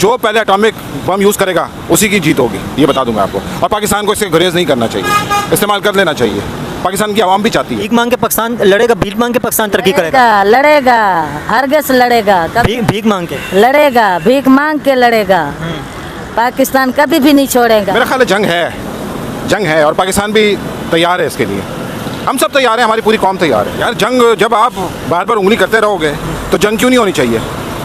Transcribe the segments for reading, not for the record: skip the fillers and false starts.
जो पहले atomic bomb use करेगा उसी की जीत होगी, ये बता दूंगा आपको। और पाकिस्तान को इससे गुरेज नहीं करना चाहिए, इस्तेमाल कर लेना चाहिए। पाकिस्तान की आवाम भी चाहती है। भीख मांग के पाकिस्तान लड़ेगा, भीख मांग के पाकिस्तान तरक्की करेगा। लड़ेगा, हरगिज़ लड़ेगा, कभी भीख मांग के लड़ेगा, भीख मांग के लड़ेगा। पाकिस्तान कभी भी नहीं छोड़ेगा। मेरा ख्याल है जंग है और पाकिस्तान भी तैयार है इसके लिए। हम सब तैयार हैं, हमारी पूरी कौम तैयार है। यार जंग जब आप बार बार उंगली करते रहोगे तो जंग क्यों नहीं होनी चाहिए?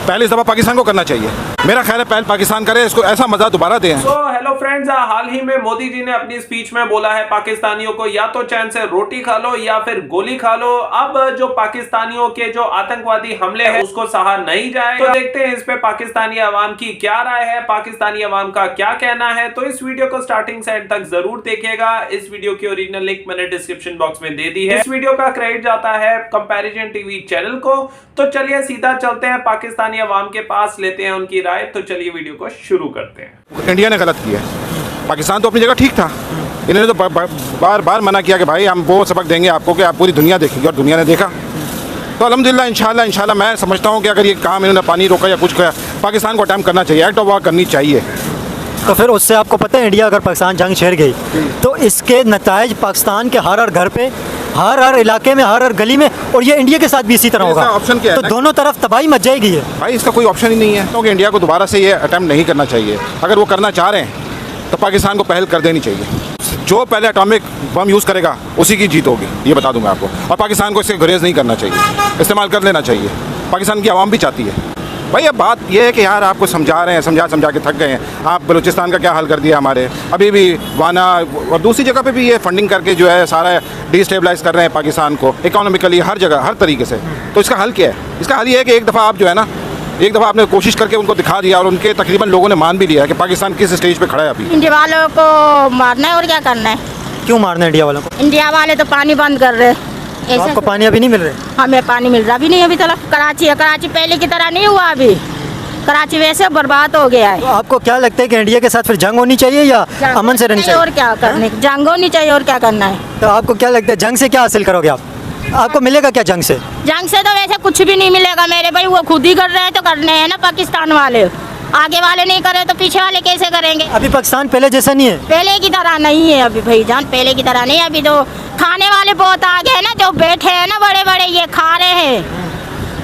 पहले इस दफ़ा पाकिस्तान को करना चाहिए। मेरा ख्याल है पहले पाकिस्तान करे, इसको ऐसा मजा दोबारा दें। हेलो फ्रेंड्स, हाल ही में मोदी जी ने अपनी स्पीच में बोला है पाकिस्तानियों को या तो चैन से रोटी खा लो या फिर गोली खा लो। अब जो पाकिस्तानियों के जो आतंकवादी हमले हैं उसको सहा नहीं जाए। तो देखते हैं इस पे पाकिस्तानी अवाम की क्या राय है, पाकिस्तानी अवाम का क्या कहना है। तो इस वीडियो को स्टार्टिंग से एंड तक जरूर देखिएगा। इस वीडियो की ओरिजिनल लिंक मैंने डिस्क्रिप्शन बॉक्स में दे दी है। इस वीडियो का क्रेडिट जाता है कंपैरिजन टीवी चैनल को। तो चलिए सीधा चलते हैं पाकिस्तानी अवाम के पास, लेते हैं उनकी राय। तो चलिए वीडियो को शुरू करते हैं। इंडिया ने गलत किया, पाकिस्तान तो अपनी जगह ठीक था। इन्होंने तो बार बार मना किया कि भाई हम वो सबक देंगे आपको कि आप पूरी दुनिया देखेगी, और दुनिया ने देखा। तो अल्हम्दुलिल्लाह इंशाल्लाह मैं समझता हूँ कि अगर ये काम इन्होंने पानी रोका या कुछ किया, पाकिस्तान को अटैम्प्ट करना चाहिए, एक्ट ऑफ वॉर करनी चाहिए। तो फिर उससे आपको पता है इंडिया अगर पाकिस्तान जंग छेड़ गई तो इसके नताइज पाकिस्तान के हर घर पे, हर इलाके में, हर गली में, और ये इंडिया के साथ भी इसी तरह होगा। ऑप्शन क्या है? तो दोनों तरफ तबाही मच जाएगी है भाई, इसका कोई ऑप्शन ही नहीं है, क्योंकि इंडिया को दोबारा से ये अटैम्प्ट नहीं करना चाहिए। अगर वो करना चाह रहे हैं तो पाकिस्तान को पहल कर देनी चाहिए। जो पहले एटॉमिक बम यूज़ करेगा उसी की जीत होगी, ये बता दूंगा आपको। और पाकिस्तान को इससे गुरेज नहीं करना चाहिए, इस्तेमाल कर लेना चाहिए। पाकिस्तान की आवाम भी चाहती है। भाई अब बात यह है कि यार आपको समझा रहे हैं, समझा के थक गए हैं। आप बलूचिस्तान का क्या हाल कर दिया हमारे, अभी भी वाना और दूसरी जगह पे भी ये फंडिंग करके जो है सारा डिस्टेबलाइज कर रहे हैं पाकिस्तान को, इकोनॉमिकली हर जगह हर तरीके से। तो इसका हल क्या है? इसका हल ये है कि एक दफ़ा आप जो है ना, एक दफ़ा आपने कोशिश करके उनको दिखा दिया, और उनके तकरीबन लोगों ने मान भी लिया कि पाकिस्तान किस स्टेज पे खड़ा है अभी। इंडिया वालों को मारना है और क्या करना है? क्यों मारना है इंडिया वालों को? इंडिया वाले तो पानी बंद कर रहे हैं। तो आपको पानी अभी नहीं मिल रहा? हमें पानी मिल रहा भी नहीं अभी तक। कराची है, कराची पहले की तरह नहीं हुआ अभी। कराची वैसे बर्बाद हो गया है। तो आपको क्या लगता है कि इंडिया के साथ फिर जंग होनी चाहिए या अमन से रहनी चाहिए? और क्या करने, जंग होनी चाहिए और क्या करना है। तो आपको क्या लगता है जंग से क्या हासिल करोगे आप? आपको मिलेगा क्या जंग से? जंग से तो वैसे कुछ भी नहीं मिलेगा मेरे भाई। वो खुद ही कर रहे हैं तो करने हैं ना पाकिस्तान वाले। आगे वाले नहीं करे तो पीछे वाले कैसे करेंगे? अभी पाकिस्तान पहले जैसा नहीं है, पहले की तरह नहीं है अभी भाईजान, पहले की तरह नहीं है। अभी तो खाने वाले बहुत आगे हैं ना, जो बैठे हैं ना बड़े बड़े, ये खा रहे हैं।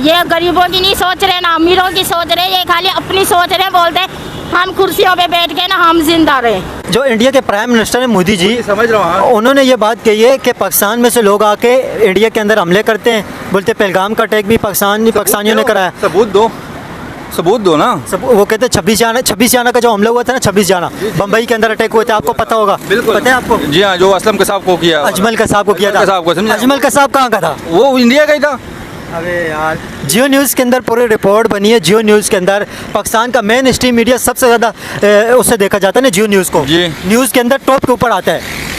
ये गरीबों की नहीं सोच रहे, ना अमीरों की सोच रहे, ये खाली अपनी सोच रहे। बोलते हैं हम कुर्सियों पे बैठ के ना हम जिंदा रहे। जो इंडिया के प्राइम मिनिस्टर हैं मोदी जी, समझ रहा हूँ, उन्होंने ये बात कही है कि पाकिस्तान में से लोग आके इंडिया के अंदर हमले करते हैं। बोलते पहलगाम का अटैक भी पाकिस्तानियों ने कराया। सबूत दो ना। वो कहते हैं 26 जाना का जो हमला हुआ था ना, 26 जाना बम्बई के अंदर अटैक हुए थे, आपको पता होगा। बिल्कुल पता है आपको? जी हाँ, जो असलम कसाब को किया, अजमल कसाब को किया था। अजमल कसाब कहाँ का था? वो इंडिया का ही था। अरे यार, जियो न्यूज़ के अंदर पूरी रिपोर्ट बनी है। जियो न्यूज़ के अंदर पाकिस्तान का मेन स्ट्रीम मीडिया सबसे ज़्यादा उससे देखा जाता है ना, जियो न्यूज़ को। जी। न्यूज़ के अंदर टॉप के ऊपर आता है।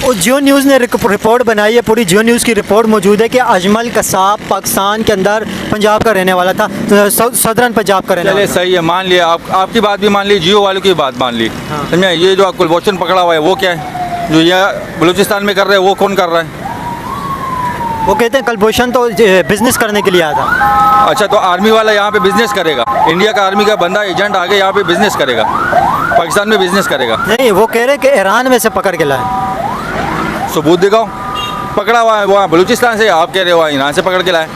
और जियो न्यूज़ ने रिपोर्ट बनाई है, पूरी जियो न्यूज़ की रिपोर्ट मौजूद है कि अजमल कसाब पाकिस्तान के अंदर पंजाब का रहने वाला था, सदरन पंजाब का रहने वाला चलिए सही है, मान लिया। आपकी बात भी मान ली, जियो वालों की बात मान ली। समझे? ये जो कुलभूषण पकड़ा हुआ है वो क्या है? जो ये बलूचिस्तान में कर रहे हैं वो कौन कर रहा है? वो कहते हैं कुलभूषण तो बिजनेस करने के लिए आया था। अच्छा, तो आर्मी वाला यहाँ पे बिजनेस करेगा? इंडिया का आर्मी का बंदा एजेंट आके यहाँ पे बिजनेस करेगा, पाकिस्तान में बिजनेस करेगा? नहीं, वो कह रहे हैं कि ईरान में से पकड़ के लाए। सबूत दिखाओ। पकड़ा हुआ है वहाँ बलूचिस्तान से, आप कह रहे हो ईरान से पकड़ के लाए।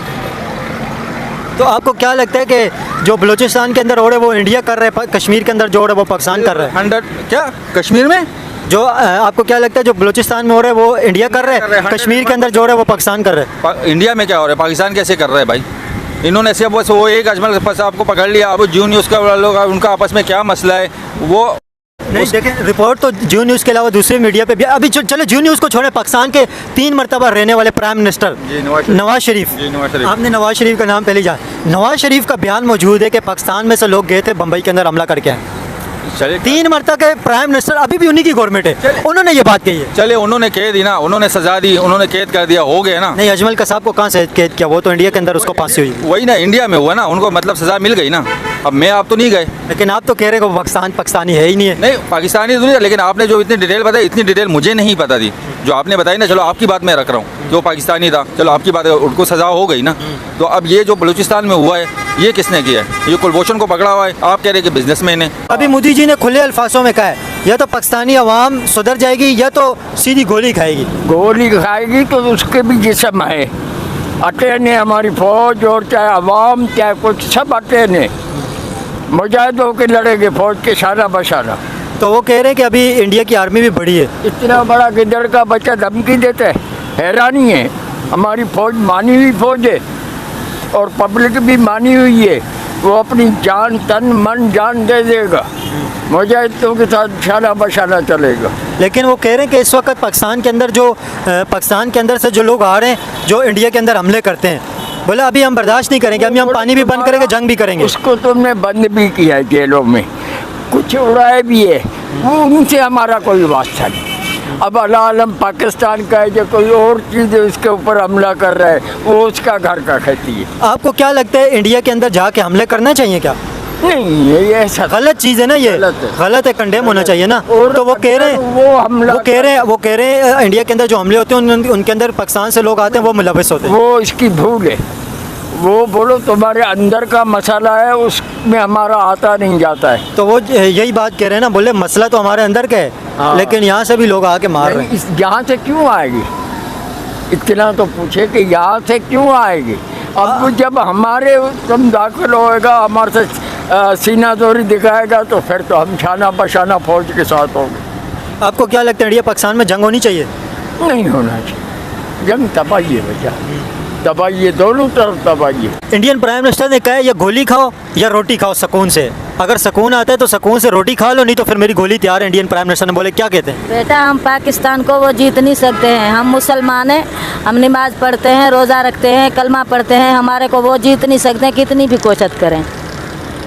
तो आपको क्या लगता है कि जो बलूचिस्तान के अंदर हो रहा है वो इंडिया कर रहे हैं, कश्मीर के अंदर जो हो रहा है वो पाकिस्तान कर रहा है? 100 क्या कश्मीर में? जो आपको क्या लगता है जो बलूचिस्तान में हो रहा है वो इंडिया कर रहा है, कश्मीर के अंदर जो हो रहा है वो पाकिस्तान कर रहा है? इंडिया में क्या हो रहा है, पाकिस्तान कैसे कर रहा है भाई? इन्होंने सिर्फ बस वो एक अजमल कसाब को पकड़ लिया। अब जियो न्यूज़ का लोग, उनका आपस में क्या मसला है वो नहीं देखें। रिपोर्ट तो जियो न्यूज़ के अलावा दूसरे मीडिया पे भी अभी चलो जियो न्यूज़ को छोड़े, पाकिस्तान के 3 मरतबा रहने वाले प्राइम मिनिस्टर नवाज शरीफ, आपने नवाज शरीफ का नाम पहले जाना। नवाज शरीफ का बयान मौजूद है कि पाकिस्तान में से लोग गए थे बम्बई के अंदर हमला करके आए। चले 3 मरतबा के प्राइम मिनिस्टर, अभी भी उन्हीं की गवर्नमेंट है, उन्होंने ये बात कही है। चले उन्होंने कह दी ना, उन्होंने सजा दी, उन्होंने कैद कर दिया, हो गया ना। नहीं, अजमल कसाब को कहाँ से कैद किया? वो तो इंडिया के अंदर उसको फांसी हुई। वही ना, इंडिया में हुआ ना, उनको मतलब सजा मिल गई ना। अब मैं आप तो नहीं गए, लेकिन आप तो कह रहे हो पाकिस्तानी है ही नहीं है। नहीं पाकिस्तानी तो नहीं, लेकिन आपने जो इतनी डिटेल बताई, इतनी डिटेल मुझे नहीं पता थी। जो आपने बताई ना, चलो आपकी बात मैं रख रहा हूँ, जो पाकिस्तानी था, चलो आपकी बात, उनको सज़ा हो गई ना। तो अब ये जो बलूचिस्तान में हुआ है, ये किसने किया है? ये कुलभूषण को पकड़ा हुआ है, आप कह रहे हैं कि बिजनेसमैन है। अभी मोदी जी ने खुले अल्फाजों में कहा है या तो पाकिस्तानी अवाम सुधर जाएगी या तो सीधी गोली खाएगी। गोली खाएगी तो उसके भी जिस्म है, अटे ने हमारी फौज और चाहे अवाम चाहे कुछ सब अटे ने मुजाहिद होकर लड़ेंगे फौज के शाना बशाना। तो वो कह रहे हैं कि अभी इंडिया की आर्मी भी बड़ी है। इतना बड़ा गिदड़ का बच्चा धमकी देता है, हैरानी है। हमारी फौज मानी हुई फौज है और पब्लिक भी मानी हुई है, वो अपनी जान तन मन जान दे देगा, मुजाहिदों के साथ शाना बशाना चलेगा। लेकिन वो कह रहे हैं कि इस वक्त पाकिस्तान के अंदर से जो लोग आ रहे हैं जो इंडिया के अंदर हमले करते हैं, बोला अभी हम बर्दाश्त नहीं करेंगे, अभी हम पानी भी बंद करेंगे, जंग भी करेंगे। उसको तुमने बंद भी किया है जेलों में, कुछ उड़ाए भी है, वो उनसे हमारा कोई वास्ता नहीं। अब अल्लाह आलम पाकिस्तान का है जो कोई और चीज़ है उसके ऊपर हमला कर रहा है, वो उसका घर का खेती है। आपको क्या लगता है इंडिया के अंदर जाके हमले करना चाहिए क्या? नहीं, ये ऐसा गलत चीज़ है ना, ये गलत है, कंडेम होना चाहिए ना। और तो वो कह रहे हैं वो कह रहे हैं इंडिया के अंदर जो हमले होते हैं उनके अंदर पाकिस्तान से लोग आते हैं, वो मुलविस होते हैं। वो इसकी भूल है। वो बोलो तुम्हारे अंदर का मसाला है, उसमें हमारा आता नहीं जाता है। तो वो यही बात कह रहे हैं ना, बोले मसला तो हमारे अंदर का है, लेकिन यहाँ से भी लोग आके मार रहे हैं। यहाँ से क्यों आएगी? इतना तो पूछे कि यहाँ से क्यों आएगी? अब जब हमारे तुम दाखिल होएगा, हमारे से सीना जोरी दिखाएगा, तो फिर तो हम शाना बशाना फौज के साथ होंगे। आपको क्या लगता है इंडिया पाकिस्तान में जंग होनी चाहिए? नहीं होना चाहिए, जंग तबाही है भैया, तबाही है, दोनों तरफ तबाही है। इंडियन प्राइम मिनिस्टर ने कहा है या गोली खाओ या रोटी खाओ सुकून से। अगर सुकून आता है तो सुकून से रोटी खा लो, नहीं तो फिर मेरी गोली तैयार है। इंडियन प्राइम मिनिस्टर ने बोले, क्या कहते हैं? बेटा हम पाकिस्तान को वो जीत नहीं सकते हैं, हम मुसलमान हैं, हम नमाज पढ़ते हैं, रोज़ा रखते हैं, कलमा पढ़ते हैं, हमारे को वो जीत नहीं सकते कितनी भी कोशिश करें।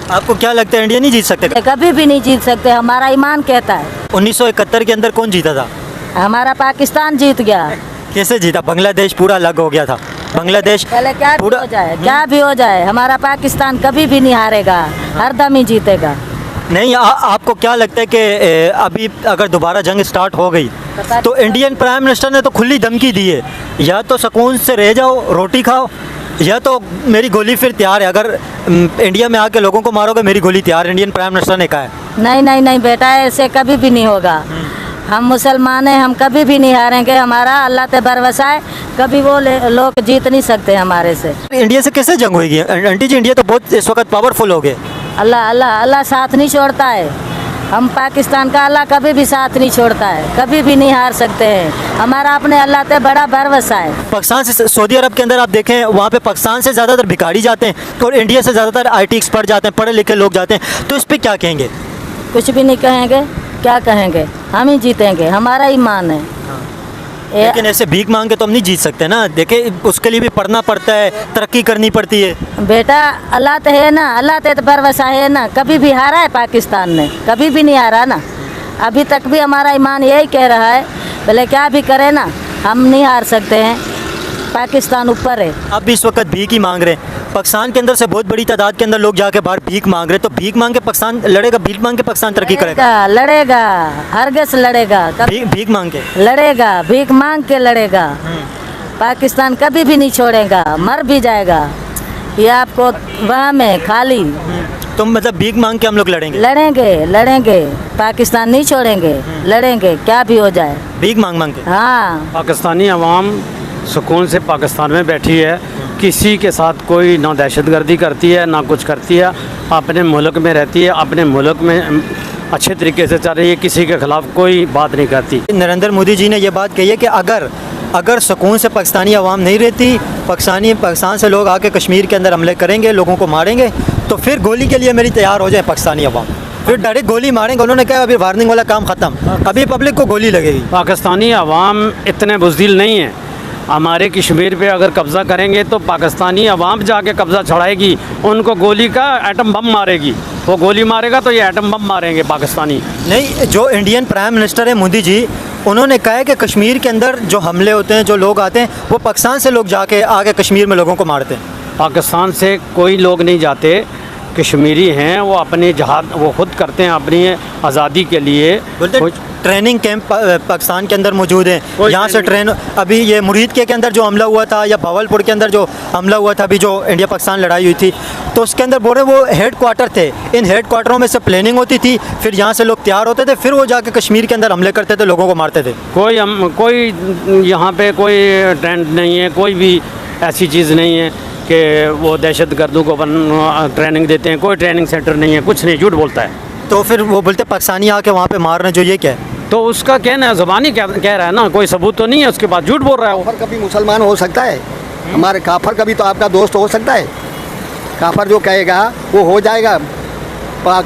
आपको क्या लगता है इंडिया नहीं जीत सकते? कभी भी नहीं जीत सकते, हमारा ईमान कहता है। 1971 के अंदर कौन जीता था? हमारा पाकिस्तान जीत गया। कैसे जीता? बांग्लादेश पूरा अलग हो गया था। बांग्लादेश पहले क्या भी हो जाए, क्या भी हो जाए, हमारा पाकिस्तान कभी भी नहीं हारेगा, हर दम ही जीतेगा। नहीं, आपको क्या लगता है कि अभी अगर दोबारा जंग स्टार्ट हो गई तो इंडियन प्राइम मिनिस्टर ने तो खुली धमकी दी है, या तो सुकून से रह जाओ, रोटी खाओ, या तो मेरी गोली फिर तैयार है, अगर इंडिया में आके लोगों को मारोगे मेरी गोली तैयार है। इंडियन प्राइम मिनिस्टर ने कहा है। नहीं नहीं नहीं बेटा, ऐसे कभी भी नहीं होगा। हम मुसलमान हैं, हम कभी भी नहीं हारेंगे, हमारा अल्लाह पे भरोसा है, कभी वो लोग जीत नहीं सकते हमारे से। इंडिया से कैसे जंग होगी आंटी जी? इंडिया तो बहुत इस वक्त पावरफुल हो गए। अल्लाह अल्लाह अल्लाह साथ नहीं छोड़ता है, हम पाकिस्तान का अल्लाह कभी भी साथ नहीं छोड़ता है, कभी भी नहीं हार सकते हैं, हमारा अपने अल्लाह पे बड़ा भरोसा है। पाकिस्तान से सऊदी अरब के अंदर आप देखें, वहाँ पे पाकिस्तान से ज़्यादातर भिखारी जाते हैं और इंडिया से ज़्यादातर IT एक्सपर्ट जाते हैं, पढ़े लिखे लोग जाते हैं, तो इस पर क्या कहेंगे? कुछ भी नहीं कहेंगे, क्या कहेंगे, हम ही जीतेंगे, हमारा ईमान है। लेकिन ऐसे भीख मांग के तो हम नहीं जीत सकते ना, देखे उसके लिए भी पढ़ना पड़ता है, तरक्की करनी पड़ती है। बेटा अल्लाह तो है ना, अल्लाह तो भरोसा है ना, कभी भी हारा है पाकिस्तान ने, कभी भी नहीं हारा ना, अभी तक भी हमारा ईमान यही कह रहा है, भले क्या भी करे ना, हम नहीं हार सकते हैं, पाकिस्तान ऊपर है। आप भी इस वक्त भीख ही मांग रहे हैं, पाकिस्तान के अंदर से बहुत बड़ी तादाद के अंदर लोग जाके बाहर भीख मांग रहे हैं, तो भीख मांग के पाकिस्तान लड़ेगा, भीख मांग के पाकिस्तान तरक्की करेगा? लड़ेगा, हरगिज़ लड़ेगा, भीख मांग के लड़ेगा, भीख मांग के लड़ेगा, पाकिस्तान कभी भी नहीं छोड़ेगा, मर भी जाएगा, ये आपको वहम है खाली। तो मतलब भीख मांग के हम लोग लड़ेंगे? लड़ेंगे लड़ेंगे, पाकिस्तान नहीं छोड़ेंगे, लड़ेंगे क्या भी हो जाए, भीख मांग मांग के। हाँ, पाकिस्तानी अवाम सुकून से पाकिस्तान में बैठी है, किसी के साथ कोई ना दहशतगर्दी करती है ना कुछ करती है, अपने मुल्क में रहती है, अपने मुल्क में अच्छे तरीके से चल रही है, किसी के खिलाफ कोई बात नहीं करती। नरेंद्र मोदी जी ने यह बात कही है कि अगर सुकून से पाकिस्तानी अवाम नहीं रहती, पाकिस्तान से लोग आके कश्मीर के अंदर हमले करेंगे, लोगों को मारेंगे, तो फिर गोली के लिए मेरी तैयार हो जाए पाकिस्तानी अवाम, फिर डायरेक्ट गोली मारेंगे। उन्होंने कहा अभी वार्निंग वाला काम ख़त्म, अभी पब्लिक को गोली लगेगी। पाकिस्तानी अवाम इतने बुज़दिल नहीं है, हमारे कश्मीर पे अगर कब्ज़ा करेंगे तो पाकिस्तानी अवाम जाके कब्ज़ा छड़ाएगी, उनको गोली का एटम बम मारेगी, वो गोली मारेगा तो ये एटम बम मारेंगे पाकिस्तानी। नहीं, जो इंडियन प्राइम मिनिस्टर है मोदी जी, उन्होंने कहा है कि कश्मीर के अंदर जो हमले होते हैं, जो लोग आते हैं, वो पाकिस्तान से लोग जाके आगे कश्मीर में लोगों को मारते हैं। पाकिस्तान से कोई लोग नहीं जाते, कश्मीरी हैं वो अपनी जहाद वो खुद करते हैं अपनी आज़ादी के लिए। बोलते ट्रेनिंग कैंप पाकिस्तान के अंदर मौजूद हैं, यहाँ से ट्रेन अभी ये मुरीद के अंदर जो हमला हुआ था या भावलपुर के अंदर जो हमला हुआ था अभी जो इंडिया पाकिस्तान लड़ाई हुई थी, तो उसके अंदर बोल रहे वो हेड क्वार्टर थे, इन हेड क्वार्टरों में से प्लानिंग होती थी, फिर यहाँ से लोग तैयार होते थे, फिर वो जाके कश्मीर के अंदर हमले करते थे, लोगों को मारते थे। कोई यहाँ पे कोई ट्रेंड नहीं है, कोई भी ऐसी चीज़ नहीं है कि वो दहशत गर्दों को ट्रेनिंग देते हैं, कोई ट्रेनिंग सेंटर नहीं है, कुछ नहीं, झूठ बोलता है। तो फिर वो बोलते पाकिस्तानी आके वहाँ पे मार रहे हैं, जो ये क्या है? तो उसका कहना है, ज़बानी कह रहा है ना, कोई सबूत तो नहीं है, उसके बाद झूठ बोल रहा है वो। काफर कभी मुसलमान हो सकता है? हमारे काफर कभी तो आपका दोस्त हो सकता है? काफर जो कहेगा वो हो जाएगा।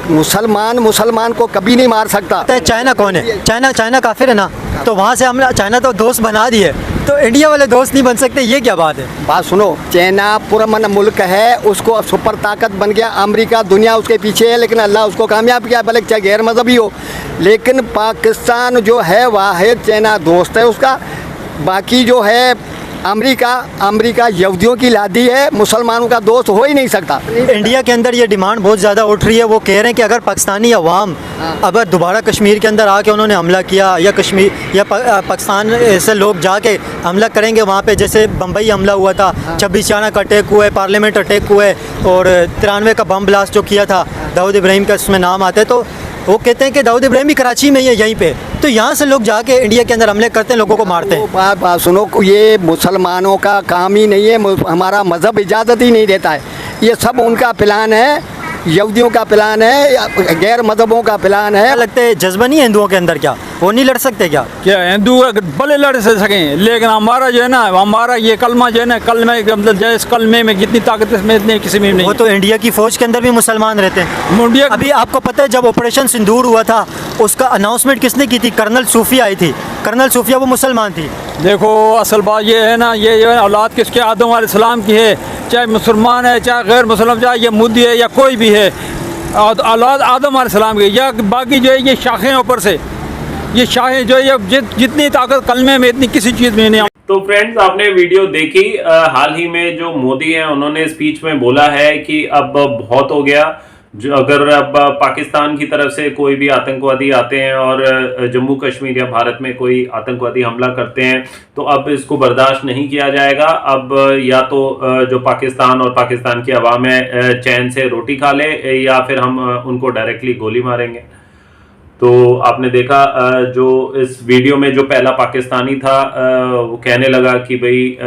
मुसलमान को कभी नहीं मार सकता। चाइना कौन है? चाइना काफिर है ना, तो वहाँ से हम चाइना तो दोस्त बना दिए, तो इंडिया वाले दोस्त नहीं बन सकते, ये क्या बात है? बात सुनो, चाइना पुरअमन मुल्क है, उसको अब सुपर ताकत बन गया, अमेरिका दुनिया उसके पीछे है, लेकिन अल्लाह उसको कामयाब किया, भले चाहे गैर मजहबी हो। लेकिन पाकिस्तान जो है वाहिद चाइना दोस्त है उसका, बाकी जो है अमेरिका यहूदियों की लादी है, मुसलमानों का दोस्त हो ही नहीं सकता। इंडिया के अंदर ये डिमांड बहुत ज़्यादा उठ रही है, वो कह रहे हैं कि अगर पाकिस्तानी अवाम अगर दोबारा कश्मीर के अंदर आके उन्होंने हमला किया या कश्मीर या पाकिस्तान से लोग जाके हमला करेंगे वहाँ पे, जैसे बम्बई हमला हुआ था, 26 जनवरी का अटैक हुआ है, पार्लियामेंट अटैक हुआ है, और 93 का बम ब्लास्ट जो किया था दाऊद इब्राहिम का उसमें नाम आता है, तो वो कहते हैं कि दाऊद इब्राहिम भी कराची में ही है यहीं पे, तो यहाँ से लोग जाके इंडिया के अंदर हमले करते हैं, लोगों को मारते हैं। बात सुनो, ये मुसलमानों का काम ही नहीं है, हमारा मज़हब इजाज़त ही नहीं देता है, ये सब उनका प्लान है, यहूदियों का प्लान है, गैर मजहबों का प्लान है। लगता है जज्बा नहीं है हिंदुओं के अंदर, क्या वो नहीं लड़ सकते क्या? क्या हिंदू भले लड़ सकें, लेकिन हमारा जो है ना, हमारा ये कलमा जो है ना, कलमे मतलब जैसे कलमे में जितनी ताकत इसमें इतनी किसी में नहीं। वो तो इंडिया की फ़ौज के अंदर भी मुसलमान रहते हैं। अभी आपको पता है जब ऑपरेशन सिंदूर हुआ था उसका अनाउंसमेंट किसने की थी? कर्नल सूफिया आई थी, कर्नल सूफिया वो मुसलमान थी। देखो असल बात ये है ना, ये जो है औलाद किसके आदम अलैहिस्सलाम की है, चाहे मुसलमान है चाहे गैर मुसलमान, चाहे ये मुद्दी है या कोई भी है, औलाद आदम अलैहिस्सलाम की, या बाकी जो है ये शाखें ऊपर से, ये शाखें जो है जितनी ताकत कलमे में इतनी किसी चीज़ में नहीं। तो फ्रेंड्स, आपने वीडियो देखी, हाल ही में जो मोदी हैं उन्होंने स्पीच में बोला है कि अब बहुत हो गया, जो अगर अब पाकिस्तान की तरफ से कोई भी आतंकवादी आते हैं और जम्मू कश्मीर या भारत में कोई आतंकवादी हमला करते हैं तो अब इसको बर्दाश्त नहीं किया जाएगा। अब या तो जो पाकिस्तान और पाकिस्तान की अवाम है चैन से रोटी खा ले, या फिर हम उनको डायरेक्टली गोली मारेंगे। तो आपने देखा जो इस वीडियो में जो पहला पाकिस्तानी था वो कहने लगा कि भाई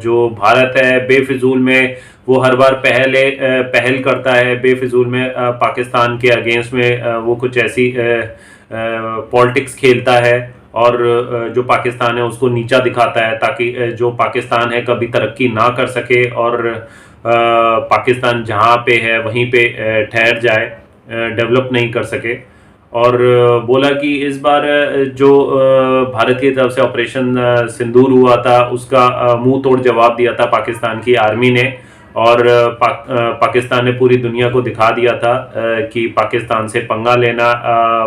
जो भारत है बेफिजूल में वो हर बार पहल करता है, बेफिजूल में पाकिस्तान के अगेंस्ट में वो कुछ ऐसी पॉलिटिक्स खेलता है और जो पाकिस्तान है उसको नीचा दिखाता है, ताकि जो पाकिस्तान है कभी तरक्की ना कर सके और पाकिस्तान जहाँ पे है वहीं पे ठहर जाए, डेवलप नहीं कर सके। और बोला कि इस बार जो भारत की तरफ से ऑपरेशन सिंदूर हुआ था उसका मुंह तोड़ जवाब दिया था पाकिस्तान की आर्मी ने, और पाकिस्तान ने पूरी दुनिया को दिखा दिया था कि पाकिस्तान से पंगा लेना,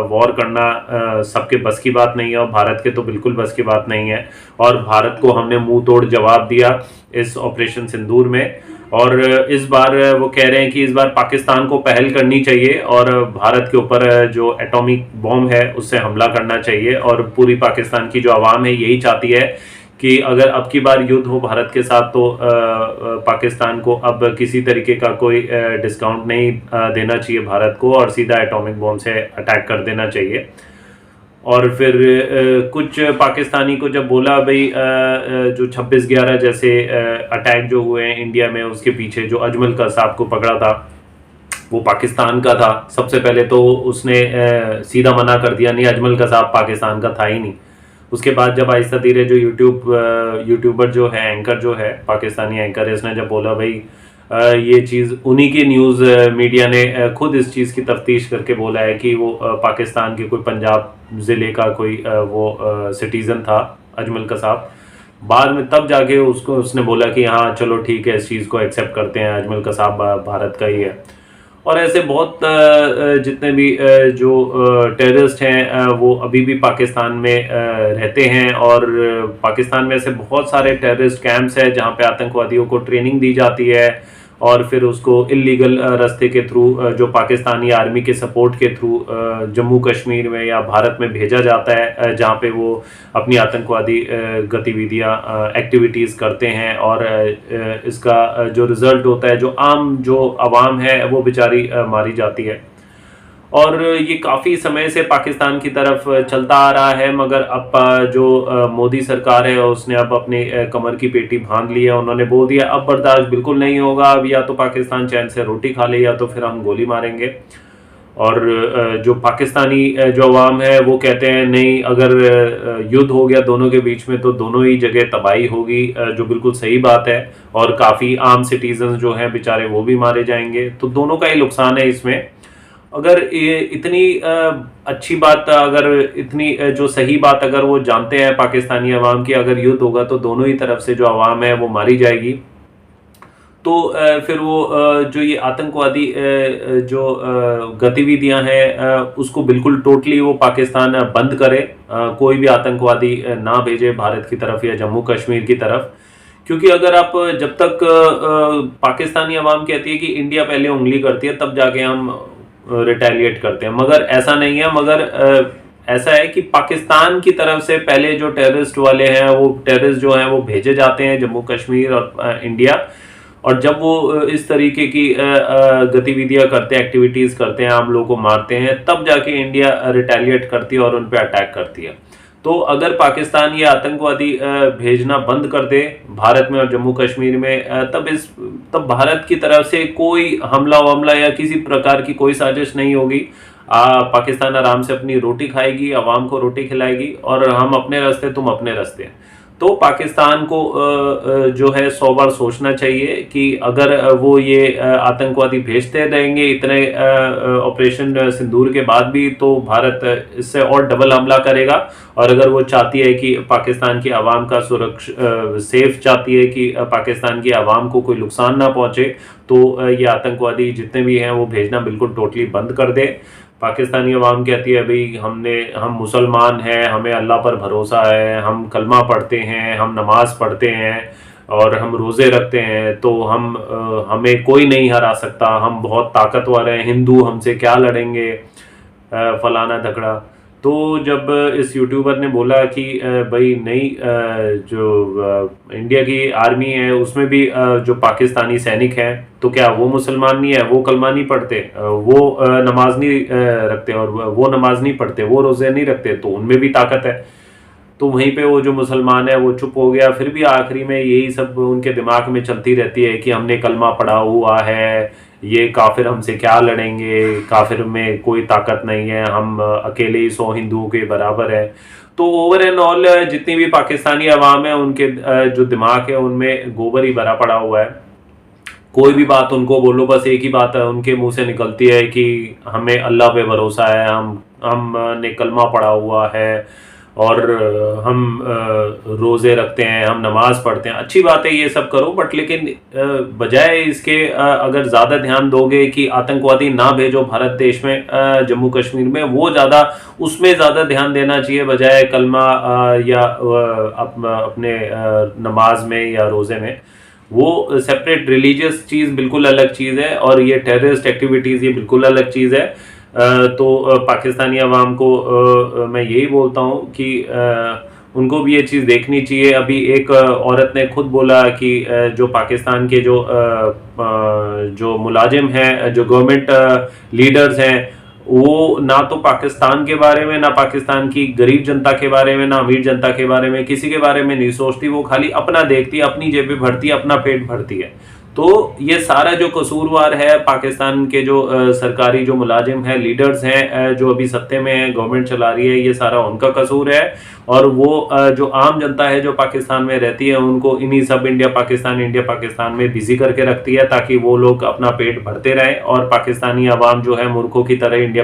वॉर करना सबके बस की बात नहीं है, और भारत के तो बिल्कुल बस की बात नहीं है। और भारत को हमने मुंह तोड़ जवाब दिया इस ऑपरेशन सिंदूर में। और इस बार वो कह रहे हैं कि इस बार पाकिस्तान को पहल करनी चाहिए और भारत के ऊपर जो एटॉमिक बॉम्ब है उससे हमला करना चाहिए। और पूरी पाकिस्तान की जो आवाम है यही चाहती है कि अगर अब की बार युद्ध हो भारत के साथ तो पाकिस्तान को अब किसी तरीके का कोई डिस्काउंट नहीं देना चाहिए भारत को, और सीधा एटॉमिक बॉम्ब से अटैक कर देना चाहिए। और फिर कुछ पाकिस्तानी को जब बोला भाई जो 26/11 जैसे अटैक जो हुए हैं इंडिया में, उसके पीछे जो अजमल कसाब को पकड़ा था वो पाकिस्तान का था। सबसे पहले तो उसने सीधा मना कर दिया, नहीं अजमल कसाब पाकिस्तान का था ही नहीं। उसके बाद जब आहिस्ता धीरे जो यूट्यूबर जो है, एंकर जो है, पाकिस्तानी एंकर है, इसने जब बोला भाई ये चीज़ उन्हीं की न्यूज़ मीडिया ने खुद इस चीज़ की तफ्तीश करके बोला है कि वो पाकिस्तान के कोई पंजाब ज़िले का कोई वो सिटीज़न था अजमल कसाब। बाद में तब जाके उसने बोला कि हाँ चलो ठीक है, इस चीज़ को एक्सेप्ट करते हैं, अजमल कसाब भारत का ही है। और ऐसे बहुत जितने भी जो टेररिस्ट हैं वो अभी भी पाकिस्तान में रहते हैं, और पाकिस्तान में ऐसे बहुत सारे टेररिस्ट कैंप्स हैं जहाँ पे आतंकवादियों को ट्रेनिंग दी जाती है और फिर उसको इलीगल रास्ते के थ्रू जो पाकिस्तानी आर्मी के सपोर्ट के थ्रू जम्मू कश्मीर में या भारत में भेजा जाता है, जहाँ पे वो अपनी आतंकवादी गतिविधियाँ एक्टिविटीज़ करते हैं। और इसका जो रिज़ल्ट होता है, जो आम जो आवाम है वो बेचारी मारी जाती है। और ये काफ़ी समय से पाकिस्तान की तरफ चलता आ रहा है, मगर अब जो मोदी सरकार है उसने अब अपने कमर की पेटी बांध ली है। उन्होंने बोल दिया अब बर्दाश्त बिल्कुल नहीं होगा, अब या तो पाकिस्तान चैन से रोटी खा ले या तो फिर हम गोली मारेंगे। और जो पाकिस्तानी जो अवाम है वो कहते हैं नहीं, अगर युद्ध हो गया दोनों के बीच में तो दोनों ही जगह तबाही होगी, जो बिल्कुल सही बात है। और काफ़ी आम सिटीजन जो हैं बेचारे वो भी मारे जाएंगे, तो दोनों का ही नुकसान है इसमें। अगर ये इतनी अच्छी बात, अगर इतनी जो सही बात अगर वो जानते हैं पाकिस्तानी अवाम की, अगर युद्ध होगा तो दोनों ही तरफ से जो अवाम है वो मारी जाएगी, तो फिर वो जो ये आतंकवादी जो गतिविधियां हैं उसको बिल्कुल टोटली वो पाकिस्तान बंद करे, कोई भी आतंकवादी ना भेजे भारत की तरफ या जम्मू कश्मीर की तरफ। क्योंकि अगर आप जब तक पाकिस्तानी अवाम कहती है कि इंडिया पहले उंगली करती है तब जाके हम रिटेलिएट करते हैं, मगर ऐसा नहीं है। मगर ऐसा है कि पाकिस्तान की तरफ से पहले जो टेररिस्ट वाले हैं, वो टेररिस्ट जो हैं वो भेजे जाते हैं जम्मू कश्मीर और इंडिया। और जब वो इस तरीके की गतिविधियां करते हैं, एक्टिविटीज़ करते हैं, आम लोगों को मारते हैं, तब जाके इंडिया रिटेलिएट करती है और उन पर अटैक करती है। तो अगर पाकिस्तान ये आतंकवादी भेजना बंद कर दे भारत में और जम्मू कश्मीर में, तब भारत की तरफ से कोई हमला वमला या किसी प्रकार की कोई साजिश नहीं होगी। पाकिस्तान आराम से अपनी रोटी खाएगी, आवाम को रोटी खिलाएगी, और हम अपने रास्ते तुम अपने रास्ते। तो पाकिस्तान को जो है 100 बार सोचना चाहिए कि अगर वो ये आतंकवादी भेजते रहेंगे इतने ऑपरेशन सिंदूर के बाद भी, तो भारत इससे और डबल हमला करेगा। और अगर वो चाहती है कि पाकिस्तान की आवाम का सेफ चाहती है कि पाकिस्तान की आवाम को कोई नुकसान ना पहुंचे, तो ये आतंकवादी जितने भी हैं वो भेजना बिल्कुल टोटली बंद कर दे। पाकिस्तानी अवाम कहती है भाई हम मुसलमान हैं, हमें अल्लाह पर भरोसा है, हम कलमा पढ़ते हैं, हम नमाज पढ़ते हैं और हम रोज़े रखते हैं, तो हमें कोई नहीं हरा सकता, हम बहुत ताकतवर हैं, हिंदू हमसे क्या लड़ेंगे, फलाना धकड़ा। तो जब इस यूट्यूबर ने बोला कि भाई नहीं, जो इंडिया की आर्मी है उसमें भी जो पाकिस्तानी सैनिक हैं, तो क्या वो मुसलमान नहीं है, वो कलमा नहीं पढ़ते, वो नमाज नहीं रखते, और वो नमाज नहीं पढ़ते, वो रोज़े नहीं रखते, तो उनमें भी ताकत है। तो वहीं पे वो जो मुसलमान है वो चुप हो गया। फिर भी आखिरी में यही सब उनके दिमाग में चलती रहती है कि हमने कलमा पढ़ा हुआ है, ये काफिर हमसे क्या लड़ेंगे, काफिर में कोई ताकत नहीं है, हम अकेले ही 100 हिंदुओं के बराबर है। तो ओवर एंड ऑल जितनी भी पाकिस्तानी अवाम है उनके जो दिमाग है उनमें गोबर ही भरा पड़ा हुआ है। कोई भी बात उनको बोलो, बस एक ही बात है उनके मुंह से निकलती है कि हमें अल्लाह पे भरोसा है, हमने कलमा पढ़ा हुआ है और हम रोज़े रखते हैं, हम नमाज पढ़ते हैं। अच्छी बात है ये सब करो, बट लेकिन बजाय इसके अगर ज़्यादा ध्यान दोगे कि आतंकवादी ना भेजो भारत देश में, जम्मू कश्मीर में, वो ज़्यादा उसमें ज़्यादा ध्यान देना चाहिए बजाय कलमा या अपने नमाज में या रोज़े में। वो सेपरेट रिलीजियस चीज़ बिल्कुल अलग चीज़ है, और ये टेररिस्ट एक्टिविटीज़ ये बिल्कुल अलग चीज़ है। तो पाकिस्तानी अवाम को मैं यही बोलता हूँ कि उनको भी ये चीज़ देखनी चाहिए। अभी एक औरत ने खुद बोला कि जो पाकिस्तान के जो मुलाजिम हैं, जो गवर्नमेंट लीडर्स हैं, वो ना तो पाकिस्तान के बारे में, ना पाकिस्तान की गरीब जनता के बारे में, ना अमीर जनता के बारे में, किसी के बारे में नहीं सोचती। वो खाली अपना देखती है, अपनी जेबें भरती है, अपना पेट भरती है। तो ये सारा जो कसूरवार है पाकिस्तान के जो सरकारी जो मुलाजिम हैं, लीडर्स हैं, जो अभी सत्ते में हैं, गवर्नमेंट चला रही है, ये सारा उनका कसूर है। और वो जो आम जनता है जो पाकिस्तान में रहती है, उनको इन्हीं सब इंडिया पाकिस्तान में बिजी करके रखती है, ताकि वो लोग अपना पेट भरते रहें और पाकिस्तानी अवाम जो है मूर्खों की तरह इंडिया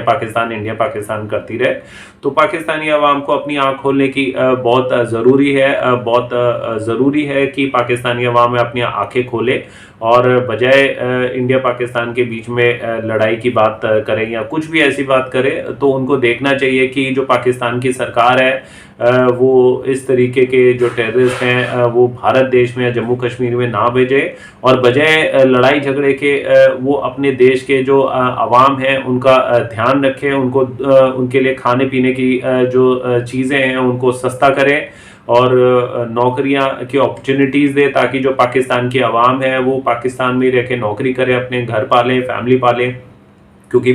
पाकिस्तान करती रहे। तो पाकिस्तानी अवाम को अपनी आँख खोलने की बहुत ज़रूरी है, बहुत ज़रूरी है कि पाकिस्तानी अवाम अपनी आँखें खोले और बजाय इंडिया पाकिस्तान के बीच में लड़ाई की बात करें या कुछ भी ऐसी बात करें, तो उनको देखना चाहिए कि जो पाकिस्तान की सरकार है वो इस तरीके के जो टेररिस्ट हैं वो भारत देश में या जम्मू कश्मीर में ना भेजे, और बजाय लड़ाई झगड़े के वो अपने देश के जो आवाम हैं उनका ध्यान रखें, उनको उनके लिए खाने पीने की जो चीज़ें हैं उनको सस्ता करें और नौकरियां की अपॉर्चुनिटीज़ दे, ताकि जो पाकिस्तान की आवाम है वो पाकिस्तान में रह के नौकरी करे, अपने घर पालें, फैमिली पालें। क्योंकि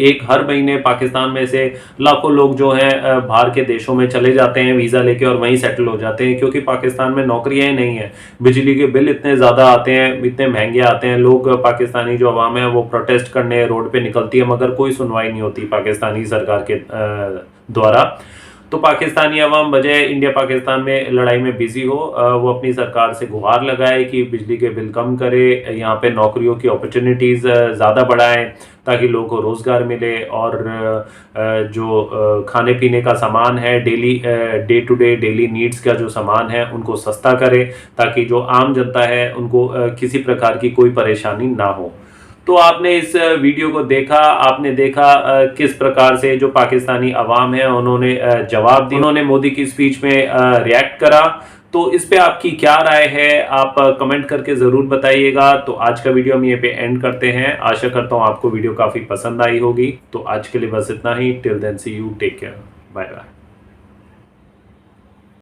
एक हर महीने पाकिस्तान में से लाखों लोग जो हैं बाहर के देशों में चले जाते हैं वीज़ा लेके और वहीं सेटल हो जाते हैं, क्योंकि पाकिस्तान में नौकरियां ही नहीं है। बिजली के बिल इतने ज़्यादा आते हैं, इतने महंगे आते हैं, लोग पाकिस्तानी जो अवाम है वो प्रोटेस्ट करने रोड पे निकलती है, मगर कोई सुनवाई नहीं होती पाकिस्तानी सरकार के द्वारा। तो पाकिस्तानी अवाम बजाय इंडिया पाकिस्तान में लड़ाई में बिजी हो, वो अपनी सरकार से गुहार लगाए कि बिजली के बिल कम करे, यहाँ पे नौकरियों की अपॉर्चुनिटीज़ ज़्यादा बढ़ाएं ताकि लोगों को रोज़गार मिले, और जो खाने पीने का सामान है, day to day daily needs का जो सामान है उनको सस्ता करे, ताकि जो आम जनता है उनको किसी प्रकार की कोई परेशानी ना हो। तो आपने इस वीडियो को देखा, आपने देखा किस प्रकार से जो पाकिस्तानी अवाम है उन्होंने जवाब दिया, उन्होंने मोदी की स्पीच में रिएक्ट करा। तो इस पे आपकी क्या राय है, आप कमेंट करके ज़रूर बताइएगा। तो आज का वीडियो हम ये पे एंड करते हैं। आशा करता हूँ आपको वीडियो काफ़ी पसंद आई होगी। तो आज के लिए बस इतना ही। Till then see you, take care, bye bye.